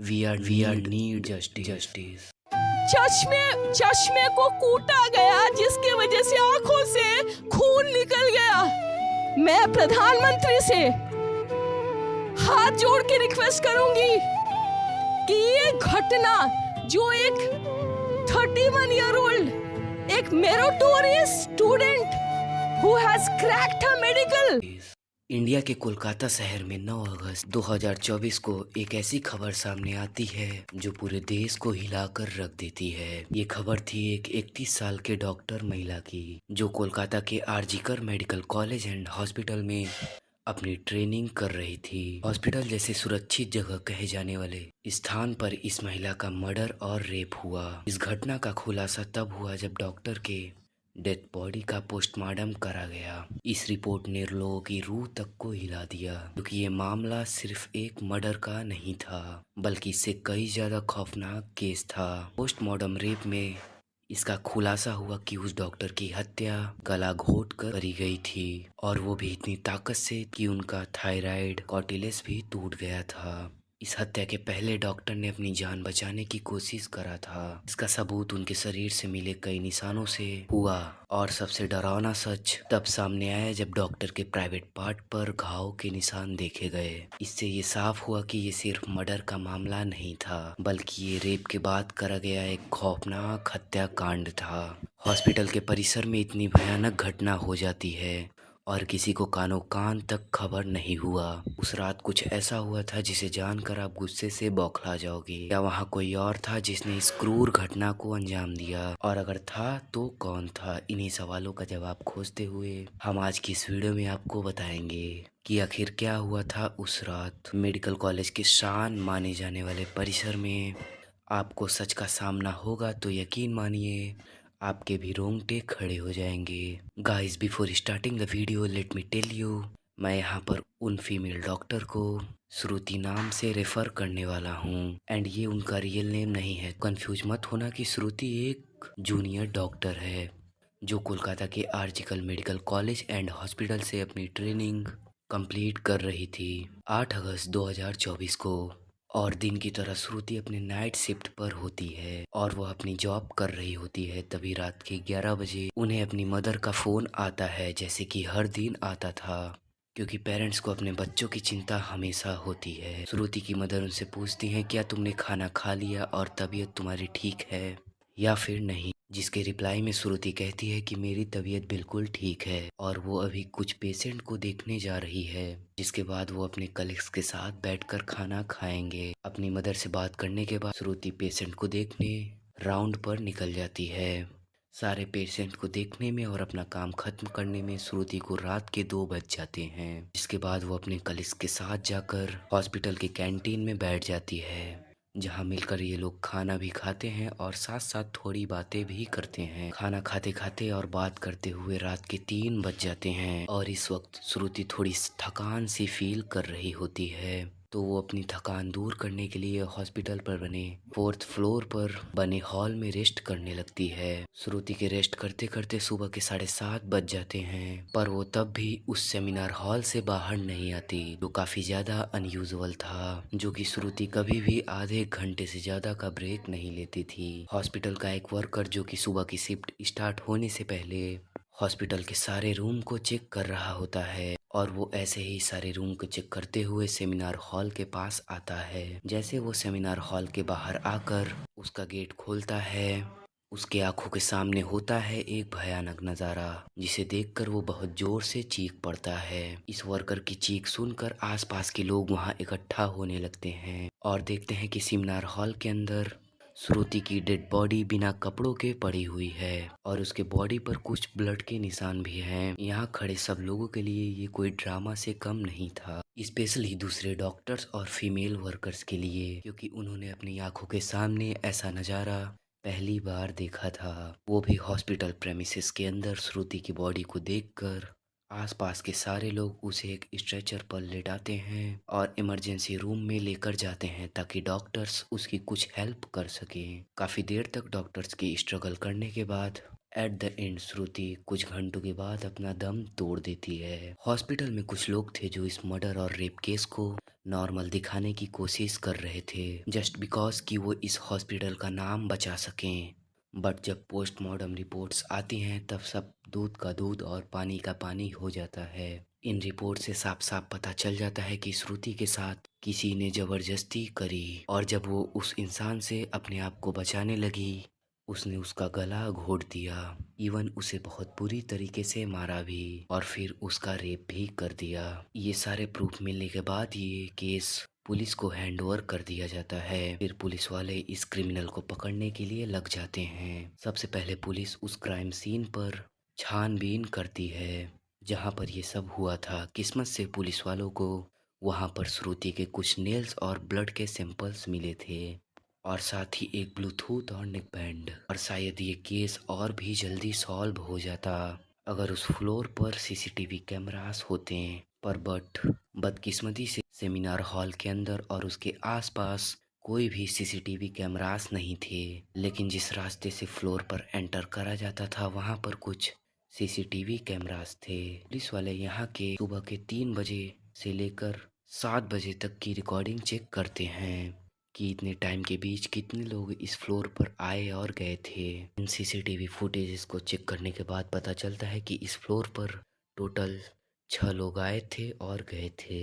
We are need justice. चश्मे को कूटा गया, जिसकी वजह से आंखों से खून निकल गया। मैं प्रधानमंत्री से हाथ जोड़ के रिक्वेस्ट करूंगी कि ये घटना जो एक 31 ईयर ओल्ड एक meritorious student who has cracked a medical. India के कोलकाता शहर में 9 अगस्त 2024 को एक ऐसी खबर सामने आती है जो पूरे देश को हिलाकर रख देती है। ये खबर थी एक 31 साल के डॉक्टर महिला की, जो कोलकाता के RG Kar medical college and hospital में अपनी ट्रेनिंग कर रही थी। हॉस्पिटल जैसे सुरक्षित जगह कहे जाने वाले स्थान पर इस महिला का मर्डर और रेप हुआ। इस घटना का खुलासा तब हुआ जब डॉक्टर के डेथ बॉडी का पोस्टमार्टम करा गया। इस रिपोर्ट ने लोगों की रूह तक को हिला दिया, क्योंकि ये मामला सिर्फ एक मर्डर का नहीं था, बल्कि इससे कई ज्यादा खौफनाक केस था। पोस्टमार्टम रेप में इसका खुलासा हुआ कि उस डॉक्टर की हत्या गला घोट कर करी गई थी, और वो भी इतनी ताकत से कि उनका थायराइड कार्टिलेज भी टूट गया था। इस हत्या के पहले डॉक्टर ने अपनी जान बचाने की कोशिश करा था। इसका सबूत उनके शरीर से मिले कई निशानों से हुआ, और सबसे डरावना सच तब सामने आया जब डॉक्टर के प्राइवेट पार्ट पर घाव के निशान देखे गए। इससे ये साफ हुआ कि ये सिर्फ मर्डर का मामला नहीं था, बल्कि ये रेप के बाद करा गया एक खौफनाक हत्याकांड था। हॉस्पिटल के परिसर में इतनी भयानक घटना हो जाती है और किसी को कानो कान तक खबर नहीं हुआ। उस रात कुछ ऐसा हुआ था जिसे जानकर आप गुस्से से बौखला जाओगे। क्या वहाँ कोई और था जिसने इस क्रूर घटना को अंजाम दिया, और अगर था तो कौन था? इन्हीं सवालों का जवाब खोजते हुए हम आज की इस वीडियो में आपको बताएंगे कि आखिर क्या हुआ था उस रात मेडिकल कॉलेज के शान माने जाने वाले परिसर में। आपको सच का सामना होगा तो यकीन मानिए आपके भी रोंगटे खड़े हो जाएंगे। Guys, before starting the video let me tell you, मैं यहाँ पर उन फीमेल डॉक्टर को श्रुति नाम से रेफर करने वाला हूँ, एंड ये उनका रियल नेम नहीं है। कंफ्यूज मत होना कि श्रुति एक जूनियर डॉक्टर है जो कोलकाता के RG Kar medical college and hospital से अपनी ट्रेनिंग कंप्लीट कर रही थी 8 अगस्त 2024 को। और दिन की तरह श्रुति अपने नाइट शिफ्ट पर होती है और वह अपनी जॉब कर रही होती है। तभी रात के 11 बजे उन्हें अपनी मदर का फोन आता है, जैसे कि हर दिन आता था, क्योंकि पेरेंट्स को अपने बच्चों की चिंता हमेशा होती है। श्रुति की मदर उनसे पूछती हैं, क्या तुमने खाना खा लिया और तबीयत तुम्हारी ठीक है या फिर नहीं? जिसके रिप्लाई में श्रुति कहती है कि मेरी तबीयत बिल्कुल ठीक है और वो अभी कुछ पेशेंट को देखने जा रही है, जिसके बाद वो अपने कलीग्स के साथ बैठकर खाना खाएंगे। अपनी मदर से बात करने के बाद श्रुति पेशेंट को देखने राउंड पर निकल जाती है। सारे पेशेंट को देखने में और अपना काम खत्म करने में श्रुति को रात के 2 बज जाते हैं, जिसके बाद वो अपने कलीग्स के साथ जाकर हॉस्पिटल की कैंटीन में बैठ जाती है, जहाँ मिलकर ये लोग खाना भी खाते हैं और साथ साथ थोड़ी बातें भी करते हैं। खाना खाते खाते और बात करते हुए रात के 3 बज जाते हैं, और इस वक्त श्रुति थोड़ी थकान सी फील कर रही होती है, तो वो अपनी थकान दूर करने के लिए हॉस्पिटल पर बने 4th फ्लोर पर बने हॉल में रेस्ट करने लगती है। श्रुति के रेस्ट करते करते सुबह के 7:30 बज जाते हैं, पर वो तब भी उस सेमिनार हॉल से बाहर नहीं आती, जो काफी ज्यादा अनयूजुअल था, जो कि श्रुति कभी भी आधे घंटे से ज्यादा का ब्रेक नहीं लेती थी। हॉस्पिटल का एक वर्कर जो कि सुबह की शिफ्ट स्टार्ट होने से पहले हॉस्पिटल के सारे रूम को चेक कर रहा होता है, और वो ऐसे ही सारे रूम को चेक करते हुए सेमिनार हॉल के पास आता है। जैसे वो सेमिनार हॉल के बाहर आकर उसका गेट खोलता है, उसके आंखों के सामने होता है एक भयानक नज़ारा, जिसे देखकर वो बहुत जोर से चीख पड़ता है। इस वर्कर की चीख सुनकर आसपास के लोग वहां इकट्ठा होने लगते हैं और देखते हैं कि सेमिनार हॉल के अंदर श्रुति की डेड बॉडी बिना कपड़ों के पड़ी हुई है, और उसके बॉडी पर कुछ ब्लड के निशान भी हैं। यहाँ खड़े सब लोगों के लिए ये कोई ड्रामा से कम नहीं था, स्पेशली दूसरे डॉक्टर्स और फीमेल वर्कर्स के लिए, क्योंकि उन्होंने अपनी आंखों के सामने ऐसा नज़ारा पहली बार देखा था, वो भी हॉस्पिटल प्रेमिसेस के अंदर। श्रुति की बॉडी को देखकर आसपास के सारे लोग उसे एक स्ट्रेचर पर लेटाते हैं और इमरजेंसी रूम में लेकर जाते हैं, ताकि डॉक्टर्स उसकी कुछ हेल्प कर सकें। काफ़ी देर तक डॉक्टर्स की स्ट्रगल करने के बाद एट द एंड श्रुति कुछ घंटों के बाद अपना दम तोड़ देती है। हॉस्पिटल में कुछ लोग थे जो इस मर्डर और रेप केस को नॉर्मल दिखाने की कोशिश कर रहे थे, जस्ट बिकॉज कि वो इस हॉस्पिटल का नाम बचा सकें। बट जब पोस्टमार्टम रिपोर्ट्स आती हैं तब सब दूध का दूध और पानी का पानी हो जाता है। इन रिपोर्ट से साफ साफ पता चल जाता है कि श्रुति के साथ किसी ने जबरदस्ती करी, और जब वो उस इंसान से अपने आप को बचाने लगी उसने उसका गला घोट दिया, इवन उसे बहुत बुरी तरीके से मारा भी, और फिर उसका रेप भी कर दिया। ये सारे प्रूफ मिलने के बाद ये केस पुलिस को हैंड ओवर कर दिया जाता है। फिर पुलिस वाले इस क्रिमिनल को पकड़ने के लिए लग जाते हैं। सबसे पहले पुलिस उस क्राइम सीन पर छानबीन करती है जहाँ पर ये सब हुआ था। किस्मत से पुलिस वालों को वहाँ पर श्रुति के कुछ नेल्स और ब्लड के सैंपल्स मिले थे, और साथ ही एक ब्लूटूथ और नेक बैंड, और शायद ये केस और भी जल्दी सॉल्व हो जाता अगर उस फ्लोर पर सीसीटीवी कैमरास होते। पर बदकिस्मती से सेमिनार हॉल के अंदर और उसके आसपास कोई भी सीसीटीवी कैमरास नहीं थे। लेकिन जिस रास्ते से फ्लोर पर एंटर करा जाता था वहाँ पर कुछ सीसीटीवी कैमरास थे। पुलिस वाले यहाँ के सुबह के 3 बजे से लेकर 7 बजे तक की रिकॉर्डिंग चेक करते हैं कि इतने टाइम के बीच कितने लोग इस फ्लोर पर आए और गए थे। इन सीसीटीवी फुटेजेस को चेक करने के बाद पता चलता है कि इस फ्लोर पर टोटल 6 लोग आए थे और गए थे।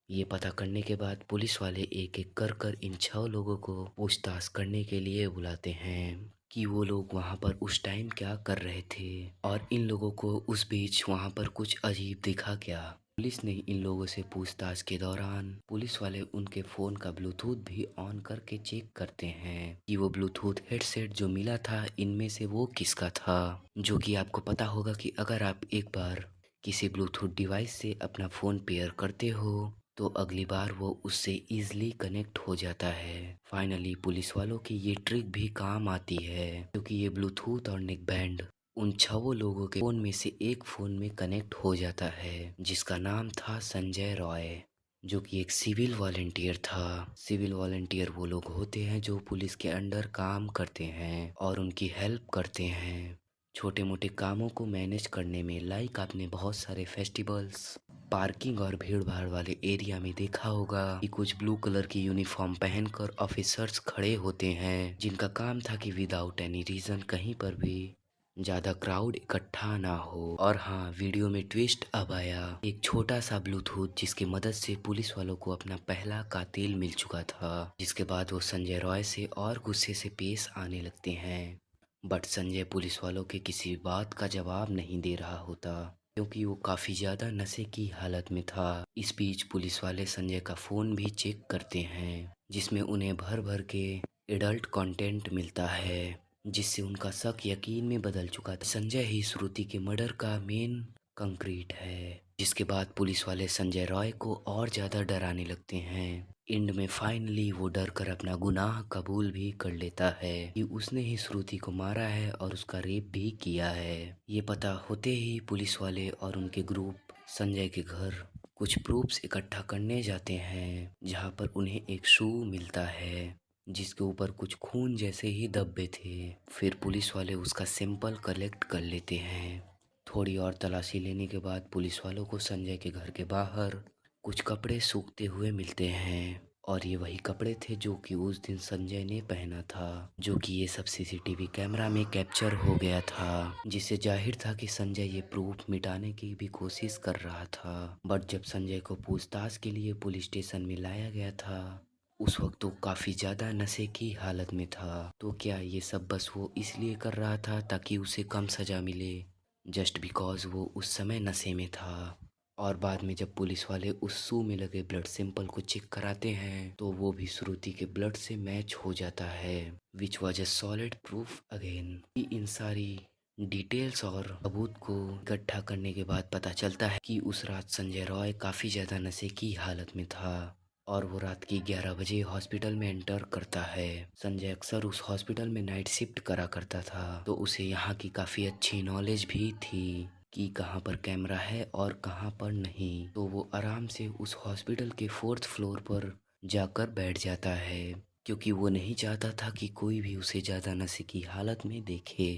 ये पता करने के बाद पुलिस वाले एक एक कर इन 6 लोगों को पूछताछ करने के लिए बुलाते हैं कि वो लोग वहाँ पर उस टाइम क्या कर रहे थे, और इन लोगों को उस बीच वहाँ पर कुछ अजीब दिखा क्या। पुलिस ने इन लोगों से पूछताछ के दौरान पुलिस वाले उनके फ़ोन का ब्लूटूथ भी ऑन करके चेक करते हैं कि वो ब्लूटूथ हेडसेट जो मिला था इनमें से वो किसका था। जो कि आपको पता होगा कि अगर आप एक बार किसी ब्लूटूथ डिवाइस से अपना फ़ोन पेयर करते हो तो अगली बार वो उससे ईजिली कनेक्ट हो जाता है। फाइनली पुलिस वालों की ये ट्रिक भी काम आती है, क्योंकि ये ब्लूटूथ और नेक बैंड उन 6 लोगों के फ़ोन में से एक फ़ोन में कनेक्ट हो जाता है जिसका नाम था संजय रॉय, जो कि एक सिविल वॉलंटियर था। सिविल वॉलंटियर वो लोग होते हैं जो पुलिस के अंडर काम करते हैं और उनकी हेल्प करते हैं छोटे मोटे कामों को मैनेज करने में। लाइक आपने बहुत सारे फेस्टिवल्स, पार्किंग और भीड़ भाड़ वाले एरिया में देखा होगा कि कुछ ब्लू कलर की यूनिफॉर्म पहनकर ऑफिसर्स खड़े होते हैं जिनका काम था कि विदाउट एनी रीज़न कहीं पर भी ज़्यादा क्राउड इकट्ठा ना हो। और हाँ, वीडियो में ट्विस्ट अब आया, एक छोटा सा ब्लूटूथ जिसकी मदद से पुलिस वालों को अपना पहला कातिल मिल चुका था, जिसके बाद वो संजय रॉय से और गुस्से से पेश आने लगते हैं। बट संजय पुलिस वालों के किसी बात का जवाब नहीं दे रहा होता क्योंकि वो काफ़ी ज़्यादा नशे की हालत में था। इस बीच पुलिस वाले संजय का फ़ोन भी चेक करते हैं जिसमें उन्हें भर भर के एडल्ट कंटेंट मिलता है, जिससे उनका शक यकीन में बदल चुका था। संजय ही श्रुति के मर्डर का मेन कंक्रीट है। जिसके बाद पुलिस वाले संजय रॉय को और ज़्यादा डराने लगते हैं। एंड में फाइनली वो डर कर अपना गुनाह कबूल भी कर लेता है कि उसने ही श्रुति को मारा है और उसका रेप भी किया है। ये पता होते ही पुलिस वाले और उनके ग्रुप संजय के घर कुछ प्रूफ्स इकट्ठा करने जाते हैं, जहाँ पर उन्हें एक शू मिलता है जिसके ऊपर कुछ खून जैसे ही धब्बे थे। फिर पुलिस वाले उसका सैंपल कलेक्ट कर लेते हैं। थोड़ी और तलाशी लेने के बाद पुलिस वालों को संजय के घर के बाहर कुछ कपड़े सूखते हुए मिलते हैं, और ये वही कपड़े थे जो कि उस दिन संजय ने पहना था, जो कि ये सब सीसीटीवी कैमरा में कैप्चर हो गया था, जिससे जाहिर था कि संजय ये प्रूफ मिटाने की भी कोशिश कर रहा था। बट जब संजय को पूछताछ के लिए पुलिस स्टेशन में लाया गया था उस वक्त वो काफ़ी ज़्यादा नशे की हालत में था। तो क्या ये सब बस वो इसलिए कर रहा था ताकि उसे कम सज़ा मिले, जस्ट बिकॉज वो उस समय नशे में था। और बाद में जब पुलिस वाले उस शू में लगे ब्लड सैंपल को चेक कराते हैं तो वो भी श्रुति के ब्लड से मैच हो जाता है, which was a solid proof again. इन सारी डिटेल्स और सबूत को इकट्ठा करने के बाद पता चलता है कि उस रात संजय रॉय काफ़ी ज़्यादा नशे की हालत में था और वो रात की 11 बजे हॉस्पिटल में एंटर करता है। संजय अक्सर उस हॉस्पिटल में नाइट शिफ्ट करा करता था, तो उसे यहाँ की काफ़ी अच्छी नॉलेज भी थी कि कहाँ पर कैमरा है और कहाँ पर नहीं। तो वो आराम से उस हॉस्पिटल के 4th फ्लोर पर जाकर बैठ जाता है, क्योंकि वो नहीं चाहता था कि कोई भी उसे ज़्यादा नशे की हालत में देखे।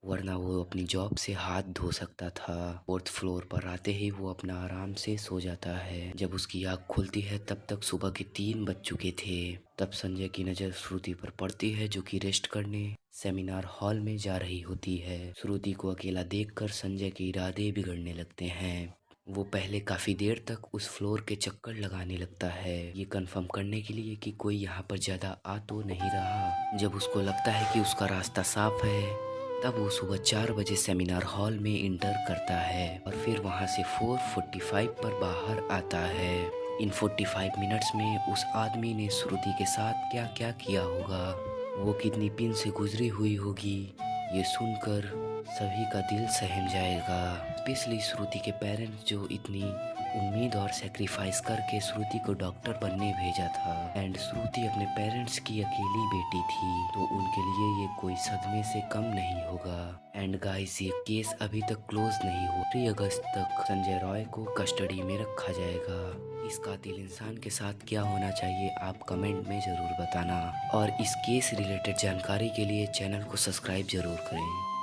वरना वो अपनी जॉब से हाथ धो सकता था। फोर्थ फ्लोर पर आते ही वो अपना आराम से सो जाता है। जब उसकी आँख खुलती है तब तक सुबह के 3 बज चुके थे। तब संजय की नज़र श्रुति पर पड़ती है, जो कि रेस्ट करने सेमिनार हॉल में जा रही होती है। श्रुति को अकेला देखकर संजय के इरादे बिगड़ने लगते हैं। वो पहले काफी देर तक उस फ्लोर के चक्कर लगाने लगता है, ये कंफर्म करने के लिए कि कोई यहाँ पर ज्यादा आ तो नहीं रहा। जब उसको लगता है कि उसका रास्ता साफ है, तब वो सुबह 4 बजे सेमिनार हॉल में इंटर करता है और फिर वहाँ से 4:45 पर बाहर आता है। इन 45 मिनट्स में उस आदमी ने श्रुति के साथ क्या क्या किया होगा, वो कितनी पिन से गुजरी हुई होगी, ये सुनकर सभी का दिल सहम जाएगा। स्पेशली श्रुति के पेरेंट्स, जो इतनी उम्मीद और सेक्रीफाइस करके श्रुति को डॉक्टर बनने भेजा था। एंड श्रुति अपने पेरेंट्स की अकेली बेटी थी, तो उनके लिए ये कोई सदमे से कम नहीं होगा। एंड गाइस, ये केस अभी तक क्लोज नहीं हो। 3 अगस्त तक संजय रॉय को कस्टडी में रखा जाएगा। इस कातिल इंसान के साथ क्या होना चाहिए, आप कमेंट में जरूर बताना। और इस केस रिलेटेड जानकारी के लिए चैनल को सब्सक्राइब जरूर करें।